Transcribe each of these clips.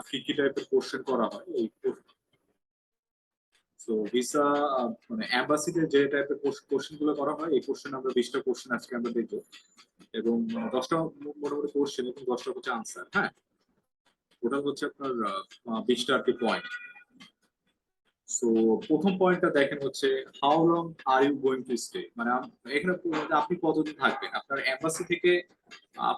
কি কি টাইপের কোশ্চেন করা হয় এই। তো ভিসা মানে এম্বাসিতে যে টাইপের কোশ্চেন গুলো করা হয় এই কোশ্চেন আমরা 20টা কোশ্চেন আজকে আমরা দেখবো এবং 10টা মোটামুটি কোশ্চেন এবং 10টা হচ্ছে আনসার। হ্যাঁ, ওটা হচ্ছে আপনার 20টা আর কি পয়েন্ট। সো প্রথম পয়েন্টটা দেখেন হচ্ছে how long are you going to stay, মানে এখানে আপনি কতদিন থাকবেন। আপনার এম্বাসি থেকে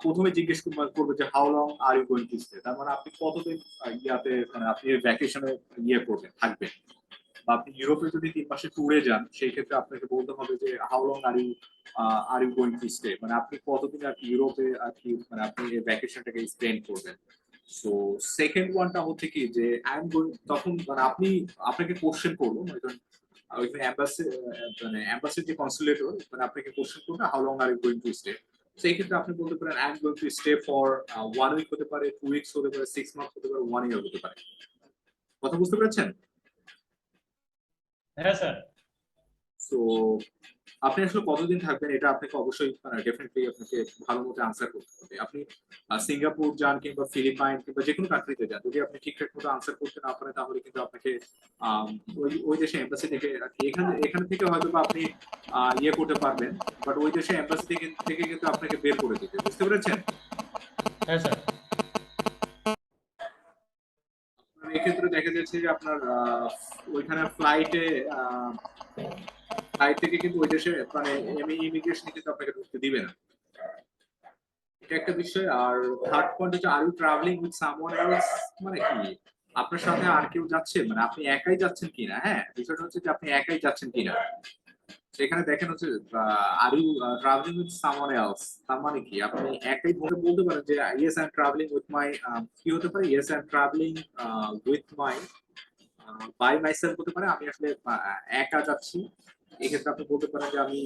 প্রথমে জিজ্ঞেস করবে যে how long are you going to stay, তার মানে আপনি কতদিন ইয়াতে মানে আপনি ভ্যাকেশনে ইয়ে করবেন থাকবেন। বা আপনি ইউরোপে যদি 3 মাসে ট্যুরে যান সেই ক্ষেত্রে আপনাকে বলতে হবে যে how long are you going to stay, মানে আপনি কতদিন আর কি ইউরোপে আর কি মানে আপনি এই ভ্যাকেশনটাকে স্পেন্ড করবেন। সো সেকেন্ড ওয়ানটা হচ্ছে কি যে আই এম গোয়িং, তখন মানে আপনাকে কোশ্চেন করবো মানে ওইখানে এম্বাসি মানে এম্বাসির যে কনসুলেটর মানে আপনাকে কোশ্চেন করবে how long are you going to stay. সেই ক্ষেত্রে আপনি বলতে পারেন I am going to stay for 1 week হতে পারে, 2 উইকস হতে পারে, 6 মান্থ হতে পারে, 1 ইয়ার হতে পারে। কথা বুঝতে পেরেছেন? হ্যাঁ স্যার। তো আপনি আসলে কতদিন থাকবেন এটা আপনাকে অবশ্যই ডেফিনেটলি আপনাকে ভালো মতো আনসার করতে হবে। আপনি সিঙ্গাপুর যান কিংবা ফিলিপাইন কিংবা যে কোনো কান্ট্রিতে যান, যদি আপনি ঠিকঠাক মতো আনসার করতে না পারেন তাহলে কিন্তু আপনাকে ওই দেশে এম্বাসি থেকে এখান থেকে হয়তো বা আপনি ইয়ে করতে পারবেন, বাট ওই দেশে এম্বাসি থেকে কিন্তু আপনাকে বের করে দিতে। বুঝতে পেরেছেন? হ্যাঁ স্যার। এক্ষেত্রে দেখা যাচ্ছে যে আপনার ওইখানে ফ্লাইট থেকে কিন্তু ওই দেশে মানে ইমিগ্রেশন কিন্তু আপনাকে ঢুকতে দিবে না, এটা একটা বিষয়। আর থার্ড পয়েন্ট হচ্ছে are you travelling with someone else, মানে কি আপনার সাথে আর কেউ যাচ্ছে, মানে আপনি একাই যাচ্ছেন কিনা। হ্যাঁ, বিষয়টা হচ্ছে যে আপনি একাই যাচ্ছেন কিনা। সেখানে দেখেন হচ্ছে are you travelling with someone else, তার মানে কি আপনি একাই বলতে পারেন যে yes I am travelling with my, কি হতে পারে, yes I am travelling with my by myself হতে পারে, আমি আসলে একা যাচ্ছি। এক্ষেত্রে আপনি বলতে পারেন যে আমি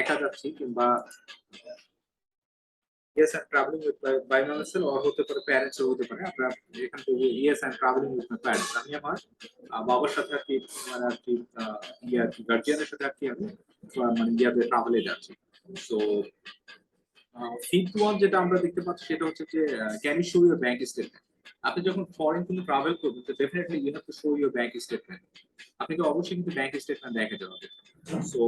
একা যাচ্ছি, কিংবা yes I'm traveling with by myself, or হতে পারে প্যারেন্টস হতে পারে। আপনার এখান থেকে yes I'm traveling with my parents, আমি আমার বাবার সাথে আর কি মানে আর কি ইয়ে আর কি গার্জিয়ানের সাথে আর কি আমি মানে ইয়াতে ট্রাভেলে যাচ্ছি। সো ফিফথ ওয়ান যেটা আমরা দেখতে পাচ্ছি সেটা হচ্ছে যে can you show your bank statement. আপনি যখন ফরেন কিন্তু ট্রাভেল করবেন তো definitely you have to show your bank statement, আপনাকে অবশ্যই কিন্তু ব্যাংক স্টেটমেন্ট দেখাতে হবে। So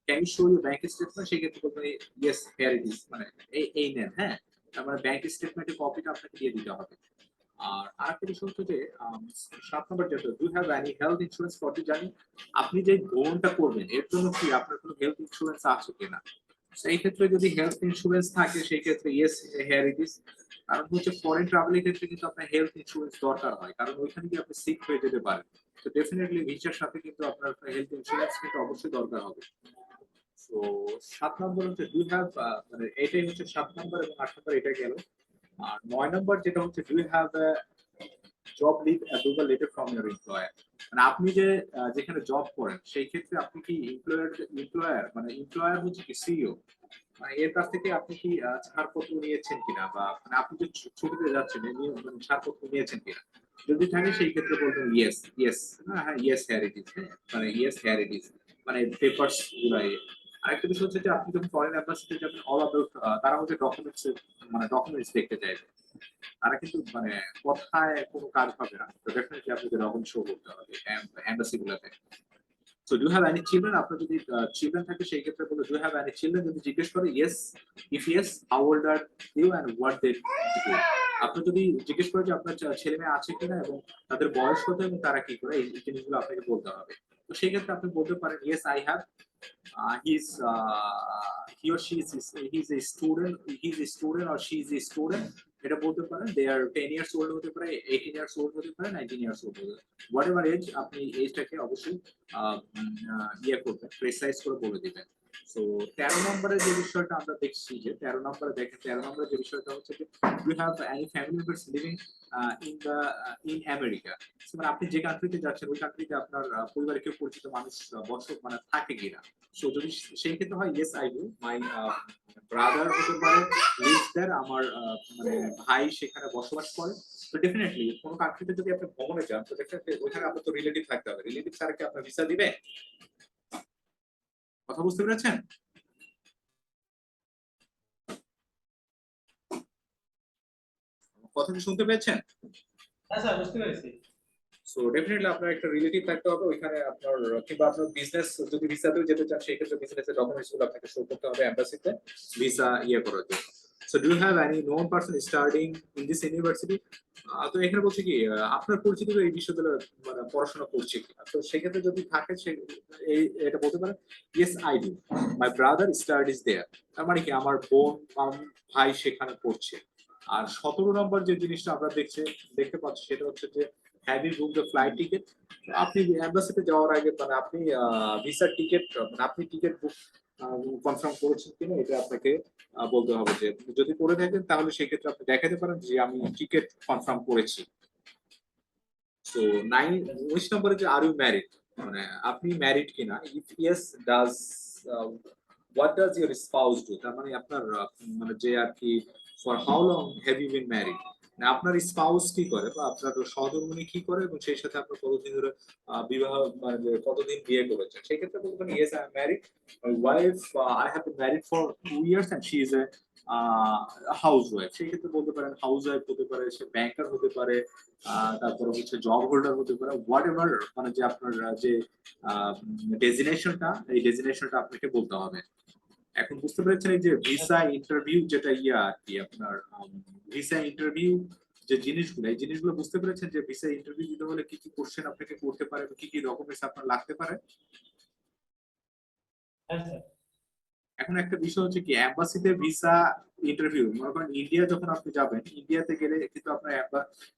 can you show your bank statement, সেক্ষেত্রে বলবেন ইয়েস হিয়ার ইট ইজ, মানে এই নেন। হ্যাঁ, তার মানে ব্যাংক স্টেটমেন্টের কপিটা আপনাকে দিয়ে দিতে হবে। আর আরেকটা বিষয় হচ্ছে যে 7 নম্বর যেটা do have any health insurance for the journey, আপনি যে ভ্রমণটা করবেন এর জন্য কি আপনার কোনো হেলথ ইন্স্যুরেন্স আছে কিনা। সেই ক্ষেত্রে যদি হেলথ ইন্স্যুরেন্স থাকে সেই ক্ষেত্রে ইয়েস হিয়ার ইট ইজ। কারণ হচ্ছে ফরেন ট্রাভেলের ক্ষেত্রে কিন্তু আপনার হেলথ ইন্স্যুরেন্স দরকার হয়, কারণ ওইখানে গিয়ে আপনি সিক হয়ে যেতে পারেন। তো ডেফিনেটলি ভিসার সাথে কিন্তু আপনার হেলথ ইন্স্যুরেন্স কিন্তু অবশ্যই দরকার হবে। তো 7 নম্বর হচ্ছে ডু হ্যাভ, মানে এটাই হচ্ছে 7 নম্বর এবং 8 নম্বর এটা গেল। আর 9 নম্বর যেটা হচ্ছে do have job leave approval letter from your employer, মানে আপনি যে যেখানে জব করেন সেই ক্ষেত্রে আপনি কি এমপ্লয়ার মানে এমপ্লয়ার হচ্ছে কি সিইও, মানে এর কাছ থেকে আপনি কি ছাড়পত্র নিয়েছেন কিনা, বা মানে আপনি যে ছুটিতে যাচ্ছেন এই নিয়ে মানে ছাড়পত্র নিয়েছেন কিনা। যদি থাকে সেই ক্ষেত্রে বলবেন ইয়েস ইয়েস, হ্যাঁ ইয়েস হেয়ার ইট ইজ, মানে ইয়েস হেয়ার ইট ইজ, মানে পেপারস গুলাই। আরেকটা বিষয় হচ্ছে যে আপনি যখন ফরেন অ্যাম্বাসিতে যাবেন অল অ্যাবাউট তারা হচ্ছে ডকুমেন্টস, মানে ডকুমেন্টস দেখতে চাইবে। তারা কিন্তু মানে কথায় কোনো কাজ হবে না, তো ডেফিনেটলি আপনাকে ডকুমেন্ট শো করতে হবে এম্বাসি গুলোতে। So do have any children, আপনার যদি চিলড্রেন থাকে সেই ক্ষেত্রে বলে ডু হ্যাভ এনি চিলড্রেন, যদি জিজ্ঞেস করে yes, if yes how old are you and what they do. আপনি যদি জিজ্ঞেস করে যে আপনার ছেলে মেয়ে আছে কিনা এবং তাদের বয়স কত এবং তারা কি করে, এই জিনিসগুলো আপনাকে বলতে হবে। তো সেই ক্ষেত্রে আপনি বলতে পারেন yes I have, he or she is a student, he is a student or she is a student, এটা বলতে পারেন দে আর 10 ইয়ার্স ওল্ড হতে পারে, 18 ইয়ার্স ওল্ড হতে পারে, 19 ইয়ার্স ওল্ড হতে পারে, হোয়াট এভার এজ আপনি এজটাকে অবশ্যই ইয়ে করবেন, প্রেসাইজ করে বলে দিবেন। সো 13 নম্বরের যে বিষয়টা আমরা দেখছি যে 13 নম্বরে দেখেন 13 নম্বরের যে বিষয়টা হচ্ছে যে you have any family members living in America, মানে আপনি যে কান্ট্রিতে যাচ্ছেন ওই কান্ট্রিতে আপনার পরিবারের কেউ পরিচিত মানুষ বসত মানে থাকে কিনা। সো যদি সেই ক্ষেত্রে হয় yes I do, my brother হতে পারে লিভস দেয়ার, আমার মানে ভাই সেখানে বসবাস করে। তো ডেফিনেটলি কোনো কান্ট্রিতে যদি আপনি ভ্রমণে যান তো ডেফিনেটলি ওখানে আপনার তো রিলেটিভ থাকতে হবে, রিলেটিভ ছাড়া কি আপনার ভিসা দিবে। কথা বুঝতে পেরেছেন? কথা কি শুনতে পেয়েছেন? হ্যাঁ স্যার, বুঝতে পেরেছি। সো ডেফিনেটলি আপনার একটা রিলেটিভ থাকতে হবে ওইখানে, আপনার কিংবা আপনার বিজনেস যদি ভিসাতেও যেতে চান সেই ক্ষেত্রে বিজনেসের ডকুমেন্টস গুলো আপনাকে শো করতে হবে এম্বাসিতে ভিসা করার জন্য। So do you have any known person studying in this university? তো এখানে বলছে কি আপনার পরিচিত এই বিশ্ববিদ্যালয়ে মানে পড়াশোনা করছে কি, তো সেক্ষেত্রে যদি থাকে সে এই এটা বলতে পারে yes I do, my brother studies there. তার মানে কি আমার বোন ভাই সেখানে পড়ছে। আর 17 নম্বর যে জিনিসটা আমরা দেখতে পাচ্ছি সেটা হচ্ছে যে have you book the flight ticket. আপনি এম্বাসিতে যাওয়ার আগে মানে আপনি ভিসার টিকিট মানে আপনি টিকিট বুক কনফার্ম করেছেন কিনা এটা আপনাকে বলতে হবে। যে যদি করে থাকেন তাহলে সেক্ষেত্রে আপনি দেখাতে পারেন যে আমি টিকিট কনফার্ম করেছি। তো 19 নম্বরে যে আর ইউ ম্যারিড, মানে আপনি ম্যারিড কিনা, if yes does what does your spouse do, তার মানে আপনার মানে যে আর কি for how long have you been married, মানে আপনার স্পাউস কি করে বা আপনার সহধর্মিণী কি করে এবং সেই সাথে আপনার কতদিন ধরে বিবাহ মানে যে কতদিন বিয়ে করেছেন, সেই ক্ষেত্রে বলবেন yes I am married, my wife I have been married for 2 years and she is a housewife. সেই ক্ষেত্রে বলতে পারেন হাউস ওয়াইফ হতে পারে, সে ব্যাংকার হতে পারে, তারপরে হচ্ছে জব হোল্ডার হতে পারে, হোয়াট এভার মানে যে আপনার যে ডেজিনেশনটা এই ডেজিনেশনটা আপনাকে বলতে হবে। এখন বুঝতে পেরেছেন এই যে ভিসা ইন্টারভিউ যেটা আর কি আপনার ভিসা ইন্টারভিউ যে জিনিসগুলো এই জিনিসগুলো বুঝতে পেরেছেন যে ভিসা ইন্টারভিউ দিতে হলে কি কি কোশ্চেন আপনাকে করতে পারে, কি কি ডকুমেন্টস আপনার লাগতে পারে। হ্যাঁ স্যার। এখন একটা বিষয় হচ্ছে কি এম্বাসিতে ভিসা ইন্টারভিউ, মনে করেন ইন্ডিয়া যখন আপনি যাবেন, ইন্ডিয়াতে গেলে কিন্তু আপনার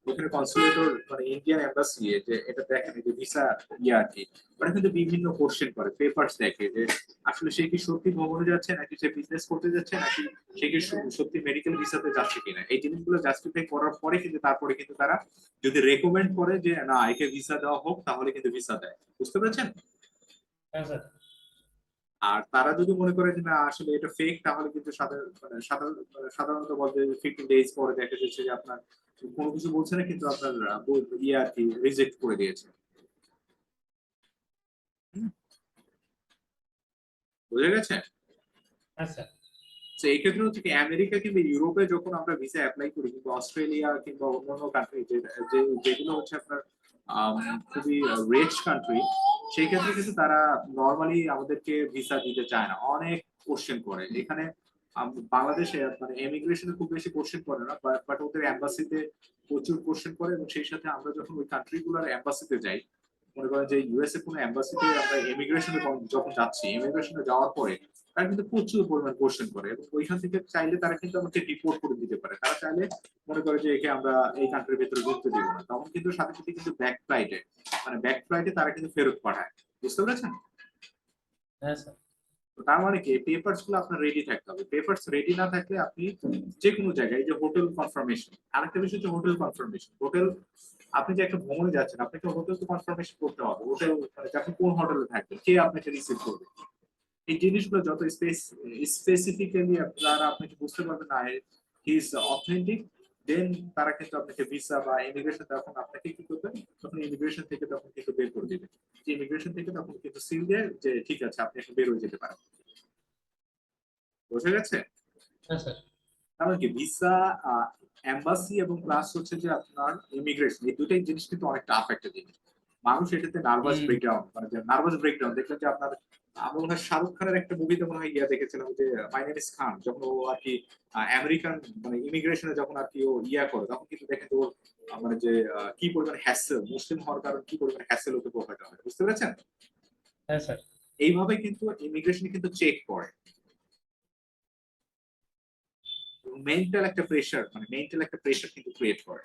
ওখানে কনসুলেট মানে ইন্ডিয়ান এম্বাসি যে এটা দেখেন যে ভিসা আর কি ওরা কিন্তু বিভিন্ন কোশ্চেন করে, পেপারস দেখে যে আসলে সে কি সত্যি ভ্রমণে যাচ্ছে নাকি সে বিজনেস করতে যাচ্ছে নাকি সে কি সত্যি মেডিকেল ভিসাতে যাচ্ছে কিনা, এই জিনিসগুলো জাস্টিফাই করার পরে কিন্তু তারপরে কিন্তু তারা যদি রেকমেন্ড করে যে না একে ভিসা দেওয়া হোক তাহলে কিন্তু ভিসা দেয়। বুঝতে পেরেছেন? হ্যাঁ স্যার। আর তারা যদি মনে করে যে না আসলে এটা ফেক তাহলে কিন্তু সাধারণত বলতে 15 ডেজ পরে দেখা যাচ্ছে যে আপনার কোনো কিছু বলছে না কিন্তু আপনার আর কি রিজেক্ট করে দিয়েছে। হুম, বুঝে গেছে? হ্যাঁ স্যার। তো এই ক্ষেত্রে হচ্ছে কি আমেরিকা কিংবা ইউরোপে যখন আমরা ভিসা অ্যাপ্লাই করি কিন্তু অস্ট্রেলিয়া কিংবা অন্যান্য কান্ট্রি যেগুলো হচ্ছে আপনার আম, খুবই রিচ কান্ট্রি, সেই ক্ষেত্রে কিন্তু তারা নর্মালি আমাদেরকে ভিসা দিতে চায় না, অনেক কোশ্চেন করে। এখানে বাংলাদেশে মানে ইমিগ্রেশনে খুব বেশি কোশ্চেন করে না, বাট ওদের এম্বাসিতে প্রচুর কোশ্চেন করে এবং সেই সাথে আমরা যখন ওই কান্ট্রি গুলার এম্বাসিতে যাই, মনে করেন যে ইউএসএ কোনো এম্বাসিতে আমরা ইমিগ্রেশনে যখন যাচ্ছি, ইমিগ্রেশনে যাওয়ার পরে তারা কিন্তু প্রচুর পরিমাণ কোশ্চেন করে এবং ওইখান থেকে চাইলে তারা কিন্তু আমাকে রিপোর্ট করে দিতে পারে। তারা চাইলে মনে করে যে একে আমরা এই কান্ট্রির ভিতরে ঢুকতে দিব না, তখন কিন্তু সাথে সাথে কিন্তু ব্যাক ফ্লাইটে তারা কিন্তু ফেরত পাঠায়। বুঝতে পেরেছেন? হ্যাঁ স্যার। তো তার মানে কি পেপারস গুলো আপনার রেডি থাকতে হবে। পেপারস রেডি না থাকলে আপনি যে কোনো জায়গায় এই যে হোটেল কনফার্মেশন, আরেকটা বিষয় হচ্ছে হোটেল কনফার্মেশন। হোটেল আপনি যে একটা ভ্রমণে যাচ্ছেন আপনাকে হোটেল তো কনফার্মেশন করতে হবে, হোটেল মানে আপনি কোন হোটেলে থাকবেন, কে আপনাকে রিসিভ করবে, এই জিনিসগুলো যত স্পেসিফিক্যালি আপনারা আপনাকে বুঝতে পারবেন না হি ইজ অথেন্টিক, দেন তারা কিন্তু আপনাকে ভিসা বা ইমিগ্রেশন তখন আপনাকে কি করবে, তখন ইমিগ্রেশন থেকে তখন কিন্তু বের করে দিবে। ইমিগ্রেশন থেকে তখন কিন্তু সিল দেয় যে ঠিক আছে আপনি এখন বের হয়ে যেতে পারেন। বোঝা গেছে? হ্যাঁ স্যার। কারণ কি ভিসা, এম্বাসি এবং প্লাস হচ্ছে যে আপনার ইমিগ্রেশন, এই দুটাই জিনিস কিন্তু অনেক টাফ একটা জিনিস। মানুষ এটাতে নার্ভাস হুম। ব্রেকডাউন মানে যে নার্ভাস ব্রেকডাউন দেখলেন যে আপনার আমি মনে হয় শাহরুখ খানের একটা মুভিতে মনে হয় দেখেছিলাম যে মাই নেম ইজ খান, যখন ও আর কি আমেরিকান মানে ইমিগ্রেশনে যখন আর কি ও করে তখন কিন্তু দেখেন তো মানে যে কি পরিমাণ হ্যাসেল, মুসলিম হওয়ার কারণে কি পরিমাণ হ্যাসেল ওকে পোহাতে হয়। বুঝতে পেরেছেন? হ্যাঁ স্যার। এইভাবে কিন্তু ইমিগ্রেশন কিন্তু চেক করে। মেন্টাল একটা প্রেশার কিন্তু ক্রিয়েট করে।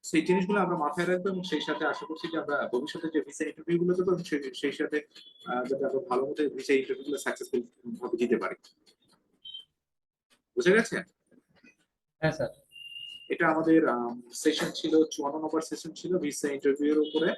সেই জিনিসগুলো আমরা মাথায় রাখবো এবং সেই সাথে আশা করছি যে আমরা ভবিষ্যতে যে ভিসা ইন্টারভিউ গুলো দেবো সেই সাথে যাতে আমরা ভালো মতো ভিসা ইন্টারভিউ গুলো সাকসেসফুল ভাবে দিতে পারি। বুঝে গেছে? হ্যাঁ স্যার। এটা আমাদের সেশন ছিল, 54 নম্বর সেশন ছিল ভিসা ইন্টারভিউ এর উপরে।